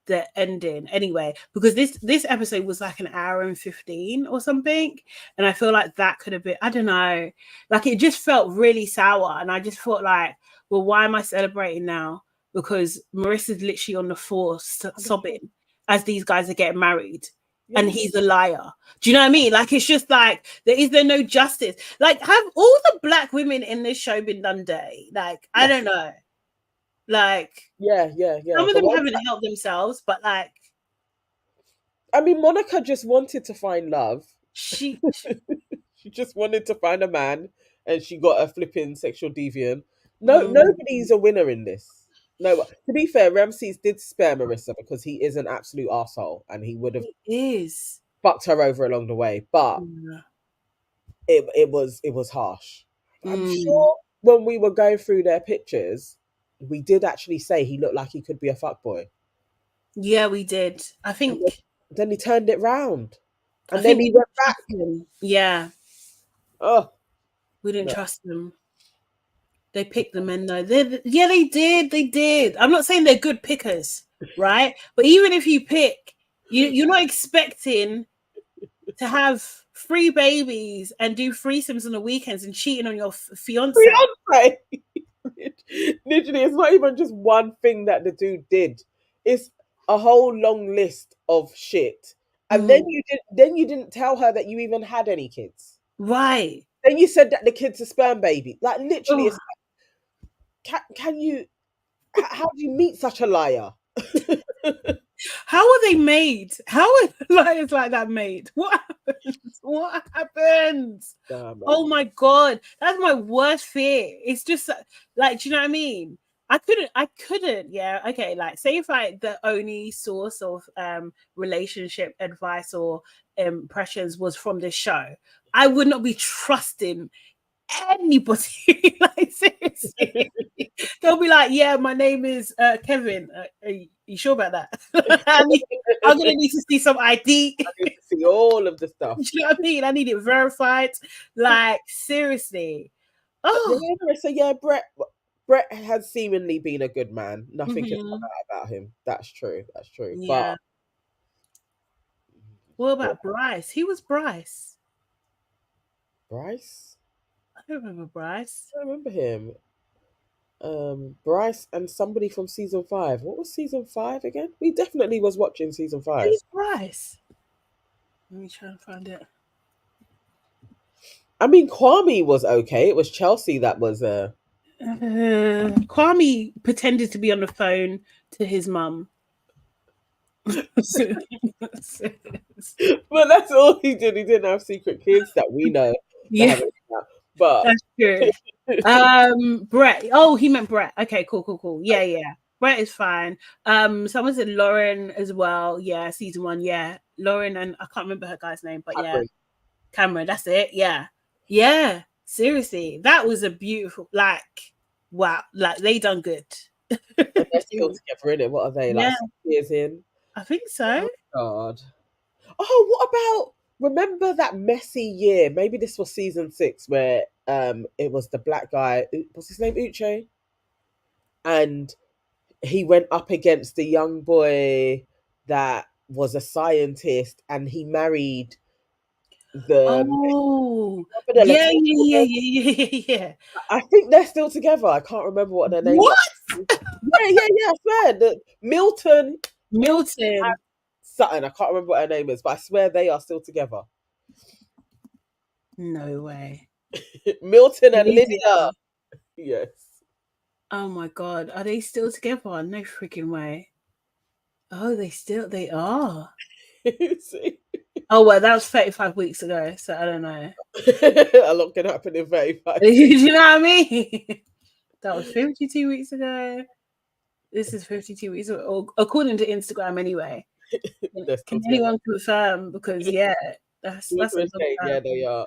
the ending anyway, because this episode was like an hour and 15 or something, and I feel like that could have been, I don't know, like it just felt really sour, and I just thought like, well, why am I celebrating now? Because Marissa's literally on the floor sobbing as these guys are getting married. And he's a liar. Do you know what I mean? Like, it's just like, there no justice. Like, have all the black women in this show been done dirty? Like, I don't know. Like, yeah. Some of them haven't helped themselves, but like, I mean, Monica just wanted to find love. She just wanted to find a man, and she got a flipping sexual deviant. Nobody's a winner in this. No, to be fair, Ramses did spare Marissa because he is an absolute arsehole, and he would have fucked her over along the way. But it was harsh. I'm sure when we were going through their pictures, we did actually say he looked like he could be a fuckboy. Yeah, we did. I think. Then he turned it round, and then he went back. Yeah. Oh, we didn't trust them. They picked the men though. They did. They did. I'm not saying they're good pickers, right? But even if you pick, you're not expecting to have 3 babies and do threesomes on the weekends and cheating on your fiance. Literally, it's not even just one thing that the dude did. It's a whole long list of shit. And then you didn't tell her that you even had any kids. Right. Then you said that the kid's a sperm baby. Like, literally, it's like, can you, how do you meet such a liar? How are they made? How are liars like that made? What happens? What happens? Oh my God. That's my worst fear. It's just like, do you know what I mean? I couldn't, yeah. Okay, like say if like the only source of relationship advice or impressions was from this show, I would not be trusting anybody. Like, seriously. They'll be like, yeah, my name is Kevin. Are you sure about that? I'm gonna need to see some ID. I need to see all of the stuff. You know what I mean? I need it verified. Like, seriously. Oh, so yeah, Brett has seemingly been a good man. Nothing can come out about him. That's true. Yeah. But what about Bryce? He was Bryce. Bryce? I don't remember Bryce. I remember him. Bryce and somebody from season 5. What was season 5 again? We definitely was watching season 5. Who's Bryce? Let me try and find it. I mean, Kwame was okay. It was Chelsea that was Kwame pretended to be on the phone to his mum. But that's all he did. He didn't have secret kids that we know. Yeah, but that's true. Brett. Oh, he meant Brett. Okay, cool. Yeah. Brett is fine. Someone said Lauren as well. Yeah, season 1. Yeah, Lauren, and I can't remember her guy's name, but yeah, Cameron. That's it. Yeah. Seriously, that was a beautiful. Like, wow. Like they done good. And they're still together, in it. What are they like? 6 years in? I think so. Oh, God. Oh, what about? Remember that messy year? Maybe this was season 6 where it was the black guy. What's his name? Uche. And he went up against the young boy that was a scientist, and he married the. Yeah. I think they're still together. I can't remember what their name. What? Yeah. I swear, Milton Sutton. I can't remember what her name is, but I swear they are still together. No way. Milton and Lydia. Yes. Oh my God, are they still together? No freaking way. Oh, they are. Oh well, that was 35 weeks ago, so I don't know. A lot can happen in 35. Do you know what I mean? That was 52 weeks ago. This is 52 weeks ago, according to Instagram anyway. Can anyone confirm? Because that's yeah, they are.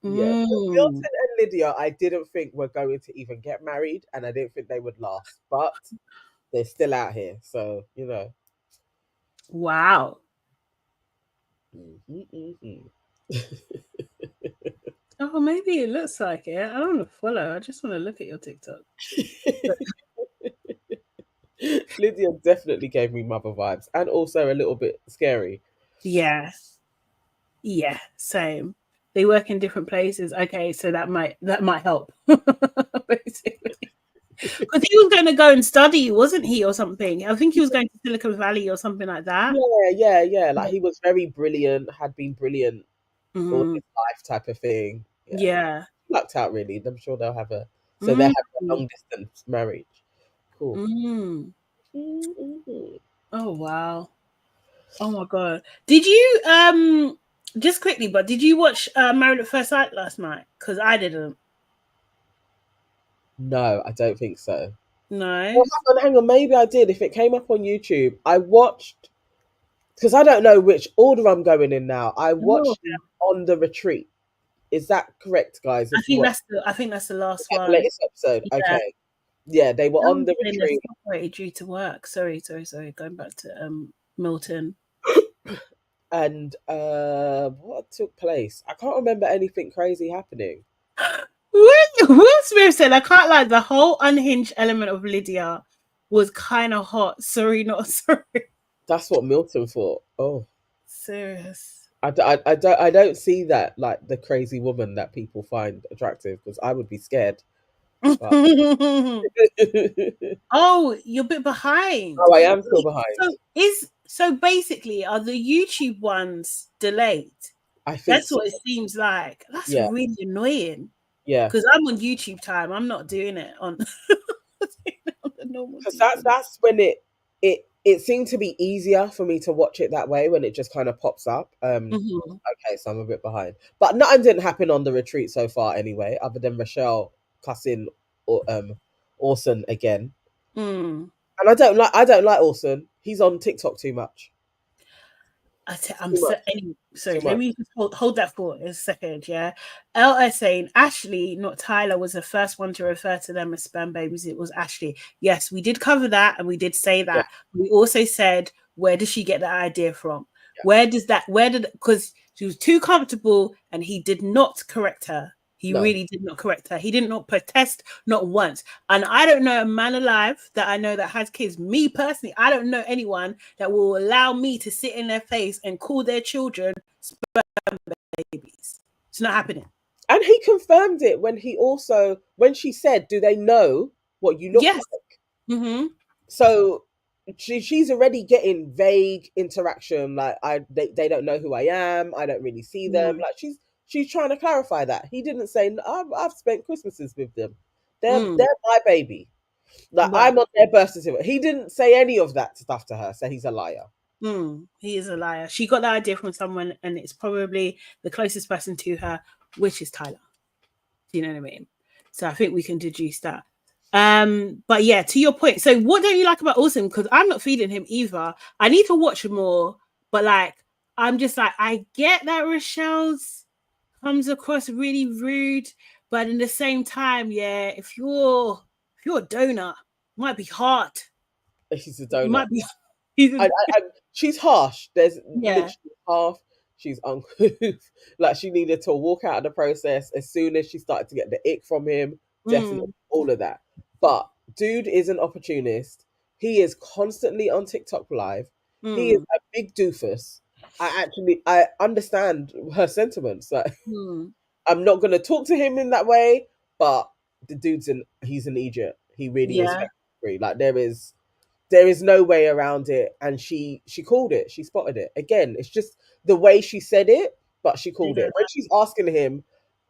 Yeah, Milton and Lydia, I didn't think were going to even get married, and I didn't think they would last, but they're still out here, so you know. Wow. Oh, maybe it looks like it. I don't want to follow. I just want to look at your TikTok. Lydia definitely gave me mother vibes, and also a little bit scary. Yeah, same. They work in different places. Okay, so that might help. Basically, because he was going to go and study, wasn't he, or something? I think he was going to Silicon Valley or something like that. Yeah. Like he was very brilliant, had been brilliant all his life, type of thing. Yeah. Lucked out, really. I'm sure they'll have a they have a long distance marriage. Cool. Oh wow. Oh my God. Did you just quickly, but did you watch Married at First Sight last night? Because I didn't. No, I don't think so. No. Well, hang on. Maybe I did. If it came up on YouTube, I watched, because I don't know which order I'm going in now. I watched On the Retreat. Is that correct, guys? I think that's the last one. The latest episode. Yeah. Okay. Yeah, they were on the retreat. Due to work. Sorry. Going back to Milton. And what took place? I can't remember anything crazy happening. Will Smith said, I can't lie, the whole unhinged element of Lydia was kind of hot. Sorry, not sorry. That's what Milton thought. Oh, serious. I don't see that, like the crazy woman that people find attractive, because I would be scared. Oh, you're a bit behind. Oh, I am still behind. So basically, are the YouTube ones delayed? I think that's what it seems like. That's really annoying. Yeah, because I'm on YouTube time. I'm not doing it on, the normal. Because that's when it seemed to be easier for me to watch it that way, when it just kind of pops up. Okay, so I'm a bit behind, but nothing didn't happen on the retreat so far anyway, other than Rochelle cussing Orson again. And I don't like Orson. He's on TikTok too much. Sorry, let me just hold that for a second. Yeah, LS saying Ashley, not Tyler, was the first one to refer to them as sperm babies. It was Ashley. Yes, we did cover that, and we did say that. We also said, where does she get that idea from? Because she was too comfortable, and he did not correct her. He really did not correct her. He did not protest, not once. And I don't know a man alive that I know that has kids. Me personally, I don't know anyone that will allow me to sit in their face and call their children sperm babies. It's not happening. And he confirmed it when she said, do they know what you look like? So she's already getting vague interaction, like they don't know who I am. I don't really see them. Like she's trying to clarify that. He didn't say, I've spent Christmases with them. They're my baby. Like, I'm on their birth certificate. He didn't say any of that stuff to her, so he's a liar. He is a liar. She got that idea from someone, and it's probably the closest person to her, which is Tyler. Do you know what I mean? So I think we can deduce that. But yeah, to your point. So what don't you like about Awesome? Because I'm not feeling him either. I need to watch more, but like, I'm just like, I get that Rochelle's comes across really rude, but in the same time, yeah, if you're a donor, it might be hard. He's a donor. It might be. She's harsh. There's literally half. She's uncouth. Like, she needed to walk out of the process as soon as she started to get the ick from him. Definitely all of that. But dude is an opportunist. He is constantly on TikTok live. He is a big doofus. I understand her sentiments. Like, I'm not gonna talk to him in that way, but the he's an idiot. He really is free. Like, there is no way around it. And she called it. She spotted it. Again, it's just the way she said it, but she called it. When she's asking him,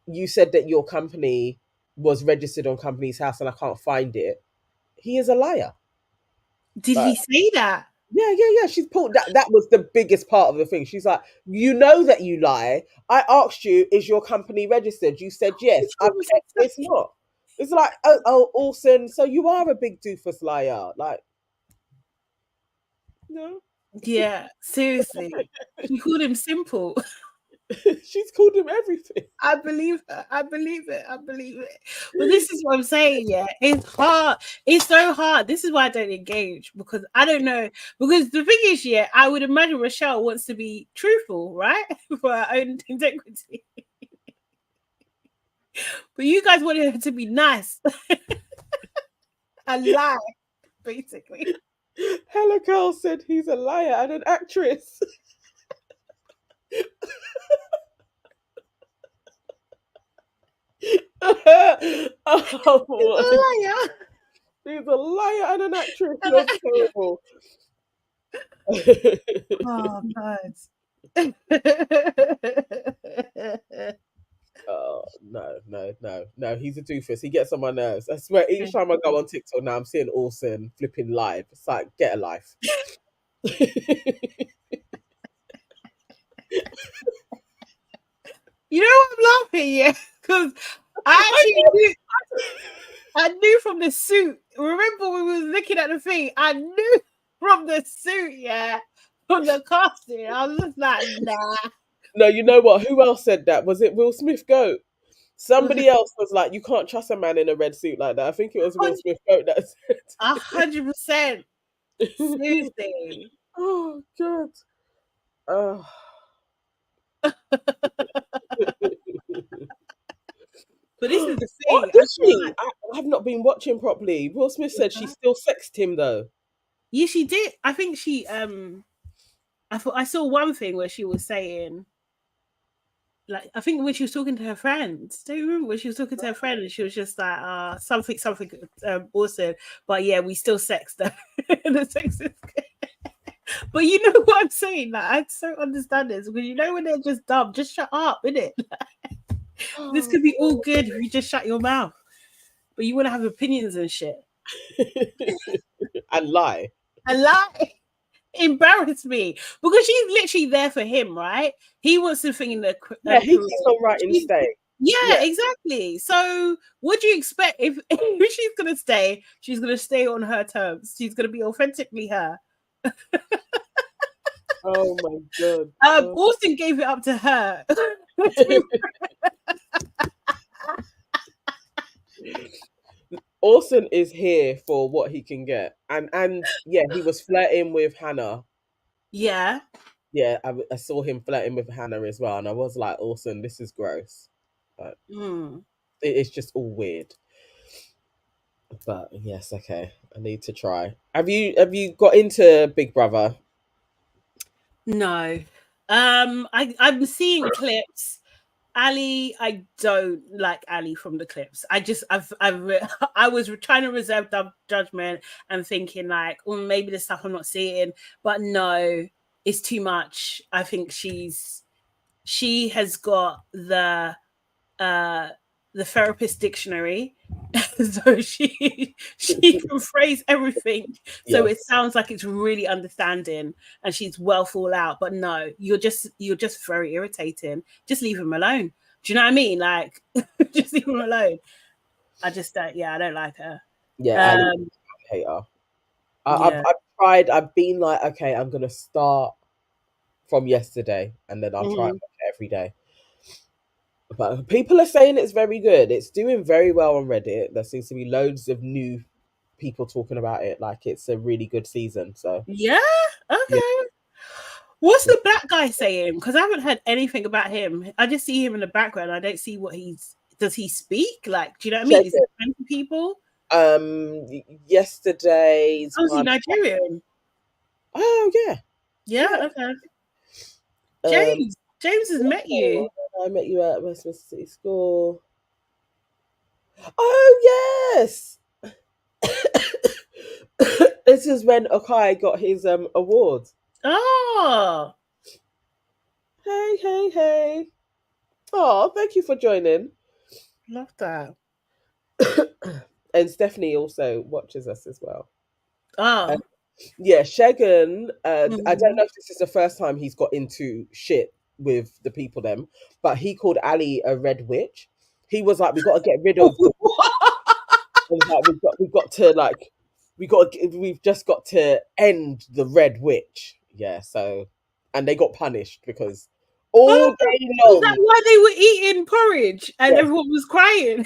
you said that your company was registered on Company's House and I can't find it. He is a liar. Did he say that? Yeah. She's pulled that. That was the biggest part of the thing. She's like, you know that you lie. I asked you, is your company registered? You said yes. It's not. It's like, oh, Orson, so you are a big doofus liar. Like, no. Yeah, seriously. She called him simple. She's called him everything. I believe her. I believe it. But this is what I'm saying, yeah. It's hard. It's so hard. This is why I don't engage, because I don't know. Because the thing is, yeah, I would imagine Rochelle wants to be truthful, right? For her own integrity. But you guys wanted her to be nice. And lie, basically. Hella Girl said he's a liar and an actress. Oh, he's a liar and an actress. You're terrible. Oh God. Oh, no, he's a doofus. He gets on my nerves. I swear, each time I go on TikTok now, I'm seeing Orson flipping live. It's like, get a life. You know I'm laughing, yeah? Because I knew from the suit. Remember when we was looking at the thing? I knew from the suit, yeah, from the casting. I was just like, nah. No, you know what? Who else said that? Was it Will Smith Goat? Somebody else was like, you can't trust a man in a red suit like that. I think it was Will Smith Goat that said 100%. Seriously. Oh, God. Oh. But this is the thing. What did she? I have not been watching properly. Will Smith said she still sexed him though. Yeah, she did. I think she I saw one thing where she was saying, like, I think when she was talking to her friends, do you remember when she was talking to her friend and she was just like, something awesome, but yeah, we still sex though. The sex is good. But you know what I'm saying? Like, I so understand this, because you know when they're just dumb, just shut up, innit? This could be all good if you just shut your mouth. But you want to have opinions and shit. And lie. Embarrass me, because she's literally there for him, right? He wants something in the he keeps on writing stay. Yeah, exactly. So what do you expect? If she's gonna stay, she's gonna stay on her terms. She's gonna be authentically her. Oh my God. Austin gave it up to her. Orson is here for what he can get, and yeah, he was flirting with Hannah. Yeah, I saw him flirting with Hannah as well, and I was like, Orson, this is gross. But it's just all weird. But yes, okay, I need to try. Have you got into Big Brother? No, I'm seeing clips. Ali, I don't like Ali from the clips. I was trying to reserve judgment and thinking like, oh, maybe there's stuff I'm not seeing, but no, it's too much. I think she has got the therapist dictionary, So she can phrase everything so Yes. it sounds like it's really understanding and she's well thought out. But no, you're just very irritating. Just leave him alone. Do you know what I mean? Like, just leave him alone. I just don't. Yeah, I don't like her. Yeah, Ali, I hate her. Yeah. I've tried. I've been like, okay, I'm gonna start from yesterday, and then I'll try and watch it every day. But people are saying it's very good. It's doing very well on Reddit. There seems to be loads of new people talking about it. Like it's a really good season. So Yeah. Okay. yeah. What's the black guy saying? Because I haven't heard anything about him. I just see him in the background. I don't see what he's. Does he speak? Like, do you know what I mean? Is he friends with people? Yesterday's Oh, is he one. Nigerian? Oh yeah. Yeah. Okay. Um, James has met you. I met you at Westminster City School. Oh yes. This is when Okai got his award. Oh, Hey. Oh, thank you for joining. love that. And Stephanie also watches us as well. Oh, Yeah, Shegan, I don't know if this is the first time he's got into shit with the people them, but he called Ali a red witch. He was like, we got to get rid of the like, we've just got to end the red witch. Yeah, so and they got punished because all day long. Is that why they were eating porridge and Yes. everyone was crying?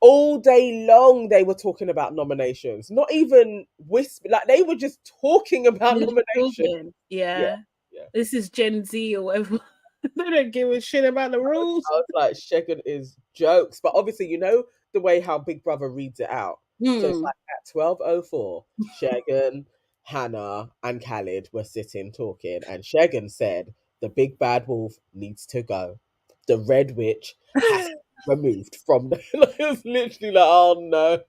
All day long they were talking about nominations, not even whisper, like they were just talking about nominations. Yeah. This is Gen Z or whatever. They don't give a shit about the rules. I was like, Shegan is jokes, but obviously you know the way how Big Brother reads it out. So it's like at 12:04, Shegan, Hannah, and Khalid were sitting talking, and Shegan said the big bad wolf needs to go. The red witch has to be removed from the it was literally like, oh no.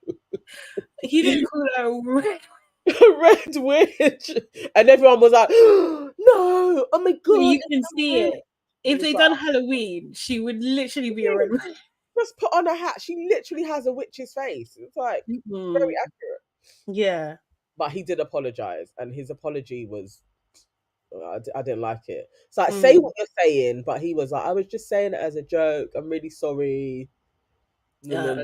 He didn't call her a red Red witch. And everyone was like, no, oh my god. You can see it. If they done Halloween, she would literally be a red witch. Just put on a hat. She literally has a witch's face. It's like very accurate. Yeah. But he did apologize, and his apology was, I didn't like it. It's like, say what you're saying, but he was like, I was just saying it as a joke. I'm really sorry. Yeah.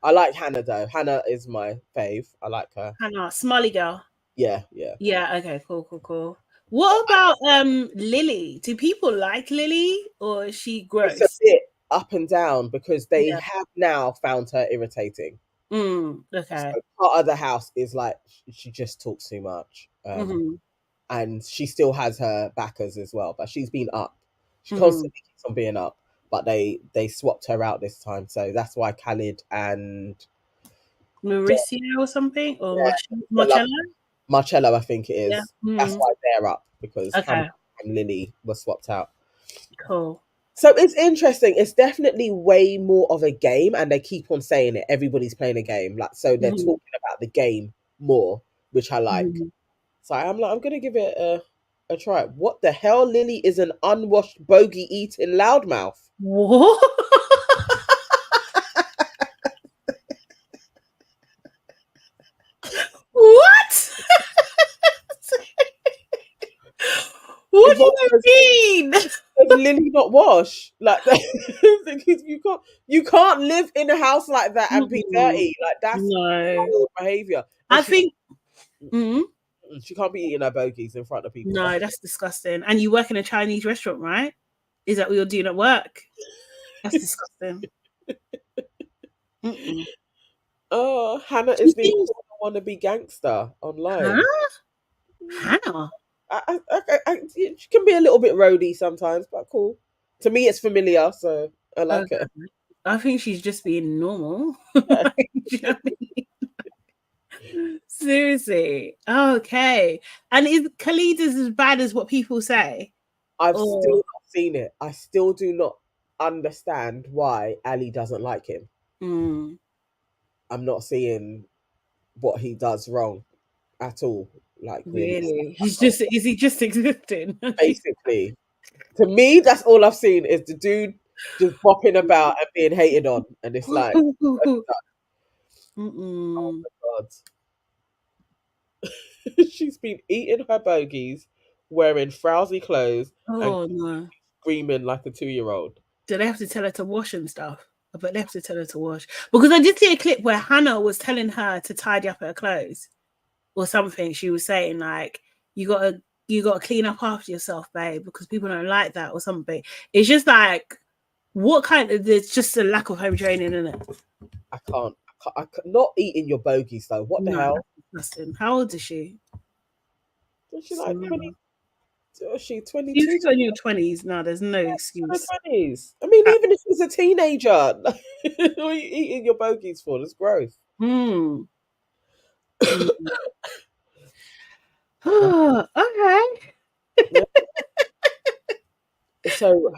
I like Hannah though. Hannah is my fave. I like her. Hannah, smiley girl. Yeah. Yeah, okay, cool. What about Lily? Do people like Lily or is she gross? It's a bit up and down because they have now found her irritating. Okay. So part of the house is like she just talks too much. And she still has her backers as well, but she's been up. She constantly keeps on being up. But they swapped her out this time, so that's why Khalid and Marissa or something, or Marcello, I think it is. Yeah. That's why they're up because Hannah and Lily were swapped out. Cool. So it's interesting. It's definitely way more of a game, and they keep on saying it. Everybody's playing a game, like so they're talking about the game more, which I like. So I'm gonna give it a try. What the hell? Lily is an unwashed bogey eating loudmouth. What? What? What do you mean? Does Lily not wash? Like you can't live in a house like that and be dirty. Like that's wild behavior. I think she can't be eating her bogies in front of people. No, that's disgusting. And you work in a Chinese restaurant, right? Is that what you're doing at work? That's disgusting. Oh, Hannah is being a wannabe gangster online. Hannah? She can be a little bit roady sometimes, but cool. To me, it's familiar, so I like it. I think she's just being normal. Do you know what I mean? Seriously. Okay. And is Khalid as bad as what people say? I've still not seen it. I still do not understand why Ali doesn't like him. I'm not seeing what he does wrong at all. Like really? Is he just existing? Basically. To me, that's all I've seen is the dude just bopping about and being hated on, and it's like, oh Mm-mm. my god, she's been eating her bogies, wearing frowsy clothes, and Oh no. screaming like a 2-year-old. Do they have to tell her to wash and stuff? I bet they have to tell her to wash. Because I did see a clip where Hannah was telling her to tidy up her clothes or something. She was saying like, you gotta clean up after yourself, babe, because people don't like that or something. It's just like, what kind of, there's just a lack of home training in it. I can't not eating your bogies though. What the hell? That's disgusting. How old is she? Is she like 20? Is she 22? She's in your 20s now. There's no excuse. 20s. I mean, even if she's a teenager, what are you eating your bogies for? That's gross. Okay. So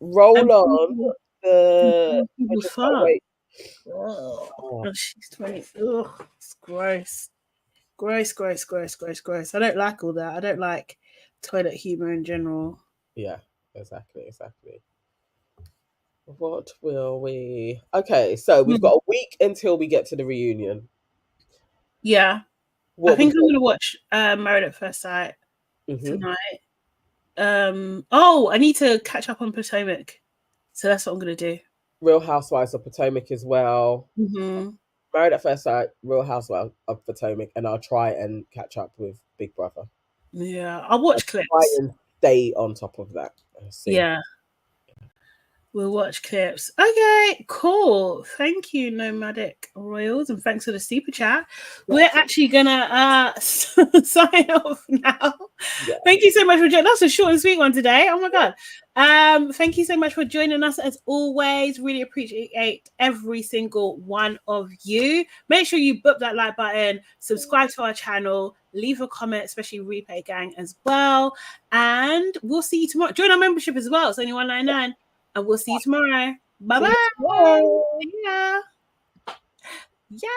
roll on the. I just can't wait. Oh, she's 20. Ugh, it's gross. Gross. I don't like all that. I don't like toilet humor in general. Yeah, exactly. What will we? Okay, so we've got a week until we get to the reunion. Yeah. I think I'm going to watch Married at First Sight tonight. I need to catch up on Potomac. So that's what I'm going to do. Real Housewives of Potomac as well. Married at First Sight, Real Housewives of Potomac, and I'll try and catch up with Big Brother. Yeah, I'll watch clips. Try and stay on top of that. Yeah. We'll watch clips. Okay, cool. Thank you, Nomadic Royals, and thanks for the super chat. We're actually gonna sign off now. Yeah. Thank you so much for joining. That's a short and sweet one today. Oh my god. Thank you so much for joining us as always. Really appreciate every single one of you. Make sure you book that like button, subscribe to our channel, leave a comment, especially Replay Gang as well. And we'll see you tomorrow. Join our membership as well. It's only $1.99. And we'll see you tomorrow. Bye-bye. See you tomorrow. Yeah.